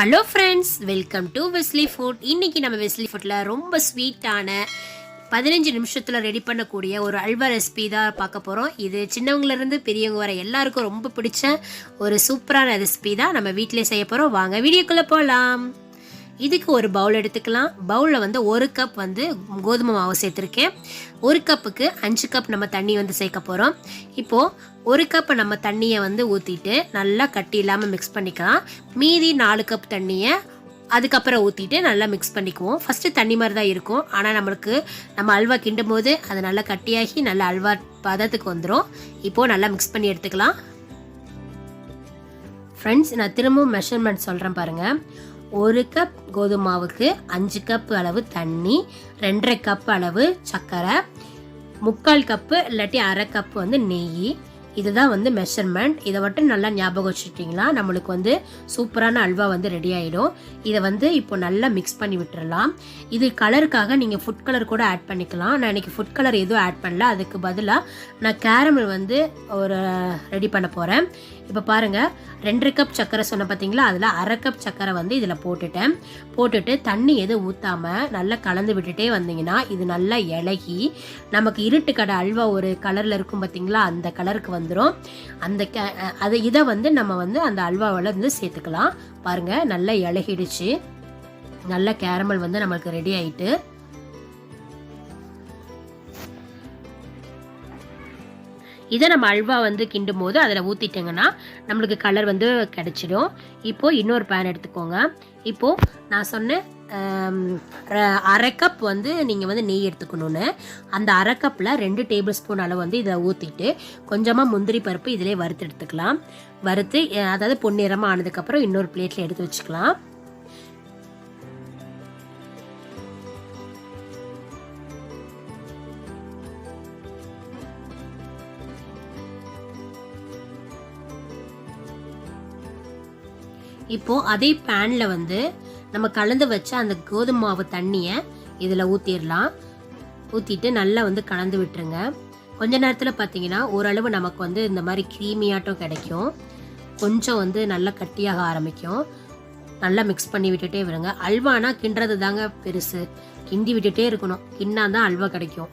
Hello friends, welcome to Wesley food. இன்றைக்கி நம்ம Wesley ஃபுட்டில் ரொம்ப ஸ்வீட்டான 15 நிமிஷத்தில் ரெடி பண்ணக்கூடிய ஒரு அல்வா ரெசிபி தான் பார்க்க போகிறோம். இது சின்னவங்கலேருந்து பெரியவங்க வர எல்லாருக்கும் ரொம்ப பிடிச்ச ஒரு சூப்பரான ரெசிபி தான் நம்ம வீட்டிலே செய்ய போகிறோம். வாங்க வீடியோக்குள்ளே போகலாம். இதுக்கு ஒரு பவுல் எடுத்துக்கலாம். பவுலில் வந்து 1 கப் வந்து கோதுமை மாவு சேர்த்துருக்கேன். 1 கப்புக்கு 5 கப் நம்ம தண்ணி வந்து சேர்க்க போகிறோம். இப்போது 1 கப் நம்ம தண்ணியை வந்து ஊற்றிட்டு நல்லா கட்டி இல்லாமல் மிக்ஸ் பண்ணிக்கலாம். மீதி 4 கப் தண்ணியை அதுக்கப்புறம் ஊற்றிட்டு நல்லா மிக்ஸ் பண்ணிக்குவோம். ஃபஸ்ட்டு தண்ணி மாதிரி தான் இருக்கும், ஆனால் நம்ம அல்வா கிண்டும் போது அது நல்லா கட்டியாகி நல்லா அல்வா பதத்துக்கு வந்துடும். இப்போது நல்லா மிக்ஸ் பண்ணி எடுத்துக்கலாம். ஃப்ரெண்ட்ஸ், நான் திரும்பவும் மெஷர்மெண்ட் சொல்கிறேன் பாருங்கள். 1 கப் கோதுமை மாவுக்கு 5 கப் அளவு தண்ணி, 2.5 கப் அளவு சர்க்கரை, 3/4 கப்பு இல்லாட்டி 1/2 கப் வந்து நெய். இதுதான் வந்து மெஷர்மெண்ட். இதை மட்டும் நல்லா ஞாபகம் வச்சுட்டிங்களா நம்மளுக்கு வந்து சூப்பரான அல்வா வந்து ரெடி ஆகிடும். இதை வந்து இப்போ நல்லா மிக்ஸ் பண்ணி விட்டுறலாம். இது கலருக்காக நீங்கள் ஃபுட் கலர் கூட ஆட் பண்ணிக்கலாம். நான் இன்றைக்கி ஃபுட் கலர் எதுவும் ஆட் பண்ணல. அதுக்கு பதிலாக நான் கேரமல் வந்து ஒரு ரெடி பண்ண போகிறேன். இப்போ பாருங்கள், 2.5 கப் சர்க்கரை சொன்ன பார்த்தீங்களா, அதில் 1/2 கப் சர்க்கரை வந்து இதில் போட்டுட்டு தண்ணி எதுவும் ஊற்றாமல் நல்லா கலந்து விட்டுட்டே வந்தீங்கன்னா இது நல்லா இலகி நமக்கு இருட்டு கடை அல்வா ஒரு கலரில் இருக்கும் பார்த்தீங்களா, அந்த கலருக்கு வந்துடும். இதை வந்து நம்ம வந்து அந்த அல்வாவில் வந்து சேர்த்துக்கலாம். பாருங்கள், நல்லா இலகிடுச்சு. நல்ல கேரமல் வந்து நம்மளுக்கு ரெடி ஆகிட்டு இதை நம்ம அல்வா வந்து கிண்டும் போது அதில் ஊற்றிட்டோங்கன்னா நம்மளுக்கு கலர் வந்து கிடச்சிடும். இப்போது இன்னொரு பேன் எடுத்துக்கோங்க. இப்போது நான் சொன்னேன் 1/2 கப் வந்து நீங்கள் வந்து நெய் எடுத்துக்கணுன்னு. அந்த 1/2 கப்பில் 2 டேபிள் ஸ்பூன் அளவு வந்து இதை ஊற்றிட்டு கொஞ்சமாக முந்திரி பருப்பு இதிலே வறுத்து எடுத்துக்கலாம். வறுத்து அதாவது பொன்னிறமாக ஆனதுக்கப்புறம் இன்னொரு பிளேட்டில் எடுத்து வச்சுக்கலாம். இப்போது அதே பேனில் வந்து நம்ம கலந்து வச்ச அந்த கோதுமை மாவு தண்ணியை இதில் ஊற்றிடலாம். ஊற்றிட்டு நல்லா வந்து கலந்து விட்டுருங்க. கொஞ்ச நேரத்தில் பார்த்தீங்கன்னா ஓரளவு நமக்கு வந்து இந்த மாதிரி க்ரீமியாட்டம் கிடைக்கும். கொஞ்சம் வந்து நல்லா கட்டியாக ஆரம்பிக்கும். நல்லா மிக்ஸ் பண்ணி விட்டுட்டே விடுங்க. அல்வானா கிண்டுறது தாங்க பெருசு. கிண்டி விட்டுட்டே இருக்கணும். கிண்டா தான் அல்வா கிடைக்கும்.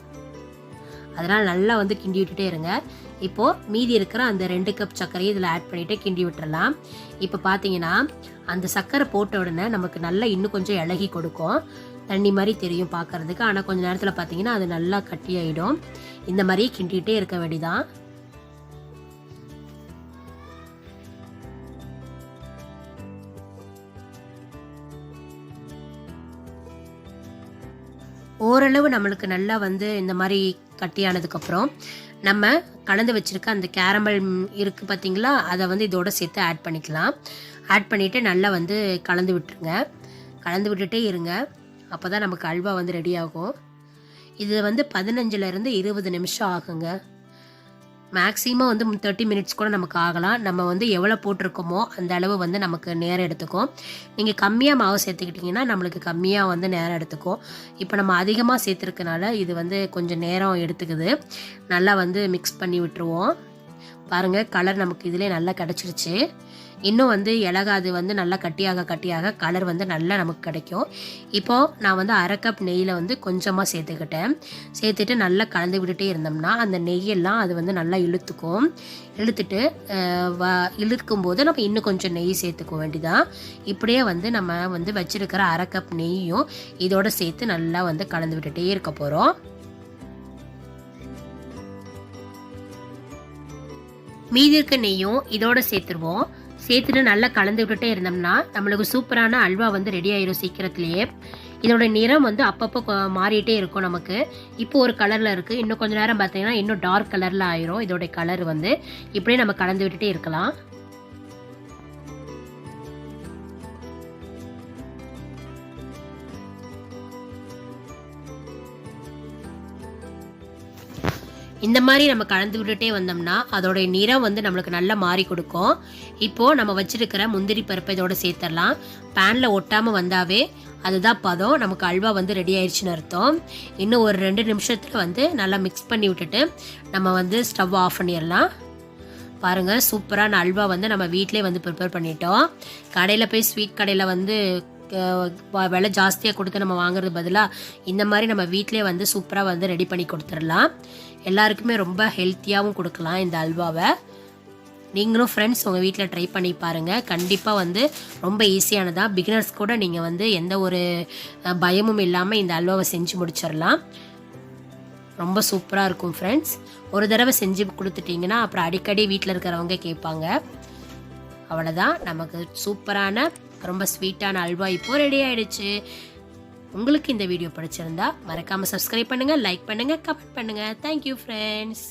அதனால் நல்லா வந்து கிண்டி விட்டுட்டே இருங்க. இப்போது மீதி இருக்கிற அந்த 2 கப் சர்க்கரையை இதில் ஆட் பண்ணிவிட்டு கிண்டி விட்டுறலாம். இப்போ பார்த்தீங்கன்னா அந்த சர்க்கரை போட்ட உடனே நமக்கு நல்லா இன்னும் கொஞ்சம் இலகி கொடுக்கும். தண்ணி மாதிரி தெரியும் பார்க்குறதுக்கு. ஆனால் கொஞ்சம் நேரத்தில் பார்த்தீங்கன்னா அது நல்லா கட்டி ஆகிடும். இந்த மாதிரியே கிண்டிகிட்டே இருக்க வேண்டியதான். ஓரளவு நம்மளுக்கு நல்லா வந்து இந்த மாதிரி கட்டியானதுக்கப்புறம் நம்ம கலந்து வச்சுருக்க அந்த கேரமல் இருக்குது பார்த்தீங்களா, அதை வந்து இதோட சேர்த்து ஆட் பண்ணிக்கலாம். ஆட் பண்ணிவிட்டு நல்லா வந்து கலந்து விட்டுருங்க. கலந்து விட்டுட்டே இருங்க. அப்போ தான் நமக்கு அல்வா வந்து ரெடி ஆகும். இது வந்து 15லேருந்து 20 நிமிஷம் ஆகுங்க. மேக்ஸிமம் வந்து 30 மினிட்ஸ் கூட நமக்கு ஆகலாம். நம்ம வந்து எவ்வளோ போட்டிருக்கோமோ அந்த அளவு வந்து நமக்கு நேரம் எடுத்துக்கும். நீங்கள் கம்மியாக மாவு சேர்த்துக்கிட்டிங்கன்னா நம்மளுக்கு கம்மியாக வந்து நேரம் எடுத்துக்கும். இப்போ நம்ம அதிகமாக சேர்த்துருக்கனால இது வந்து கொஞ்சம் நேரம் எடுத்துக்குது. நல்லா வந்து மிக்ஸ் பண்ணி விட்டுருவோம். பாருங்கள், கலர் நமக்கு இதிலே நல்லா கிடச்சிருச்சு. இன்னும் வந்து இலகாது வந்து நல்லா கட்டியாக கலர் வந்து நல்லா நமக்கு கிடைக்கும். இப்போது நான் வந்து 1/2 கப் நெய்யில் வந்து கொஞ்சமாக சேர்த்துட்டு நல்லா கலந்து விட்டுட்டே இருந்தோம்னா அந்த நெய்யெல்லாம் அது வந்து நல்லா இழுத்துட்டு இழுக்கும்போது நம்ம இன்னும் கொஞ்சம் நெய் சேர்த்துக்க வேண்டியதான். இப்படியே வந்து நம்ம வந்து வச்சுருக்கிற 1/2 கப் நெய்யும் இதோடு சேர்த்து நல்லா வந்து கலந்து விட்டுட்டே இருக்க போகிறோம். மீதி இருக்க நெய்யும் இதோட சேர்த்துருவோம். சேர்த்துட்டு நல்லா கலந்து விட்டுட்டே இருந்தோம்னா நம்மளுக்கு சூப்பரான அல்வா வந்து ரெடி ஆயிடும் சீக்கிரத்துலேயே. இதோட நிறம் வந்து அப்பப்போ மாறிட்டே இருக்கும். நமக்கு இப்போ ஒரு கலரில் இருக்குது. இன்னும் கொஞ்சம் நேரம் பார்த்தீங்கன்னா இன்னும் டார்க் கலரில் ஆயிரும். இதோட கலர் வந்து இப்படியே நம்ம கலந்து விட்டுட்டே இருக்கலாம். இந்த மாதிரி நம்ம கலந்து விட்டுட்டே வந்தோம்னா அதோடைய நிறம் வந்து நம்மளுக்கு நல்லா மாறி கொடுக்கும். இப்போது நம்ம வச்சுருக்கிற முந்திரி பருப்பை இதோட சேர்த்துடலாம். பேனில் ஒட்டாமல் வந்தாவே அதுதான் பதம். நமக்கு அல்வா வந்து ரெடி ஆயிடுச்சுன்னு அர்த்தம். இன்னும் ஒரு 2 நிமிஷத்தில் வந்து நல்லா மிக்ஸ் பண்ணி விட்டுட்டு நம்ம வந்து ஸ்டவ் ஆஃப் பண்ணிடலாம். பாருங்கள், சூப்பரான அல்வா வந்து நம்ம வீட்டிலே வந்து ப்ரிப்பேர் பண்ணிட்டோம். கடையில் போய் ஸ்வீட் கடையில் வந்து விலை ஜாஸ்தியாக கொடுத்து நம்ம வாங்குறது பதிலாக இந்த மாதிரி நம்ம வீட்டிலே வந்து சூப்பராக வந்து ரெடி பண்ணி கொடுத்துடலாம். எல்லாருக்குமே ரொம்ப ஹெல்த்தியாகவும் கொடுக்கலாம் இந்த அல்வாவை. நீங்களும் ஃப்ரெண்ட்ஸ் உங்கள் வீட்டில் ட்ரை பண்ணி பாருங்கள். கண்டிப்பாக வந்து ரொம்ப ஈஸியானதான். பிகினர்ஸ் கூட நீங்கள் வந்து எந்த ஒரு பயமும் இல்லாமல் இந்த அல்வாவை செஞ்சு முடிச்சிடலாம். ரொம்ப சூப்பராக இருக்கும் ஃப்ரெண்ட்ஸ். ஒரு தடவை செஞ்சு கொடுத்துட்டிங்கன்னா அப்புறம் அடிக்கடி வீட்டில் இருக்கிறவங்க கேட்பாங்க. அவ்வளோதான், நமக்கு சூப்பரான ரொம்ப ஸ்வீட்டான அல்வா இப்போது ரெடி ஆகிடுச்சு. உங்களுக்கு இந்த வீடியோ பிடிச்சிருந்தா மறக்காமல் சப்ஸ்கிரைப் பண்ணுங்கள், லைக் பண்ணுங்கள், கமெண்ட் பண்ணுங்கள். Thank you friends.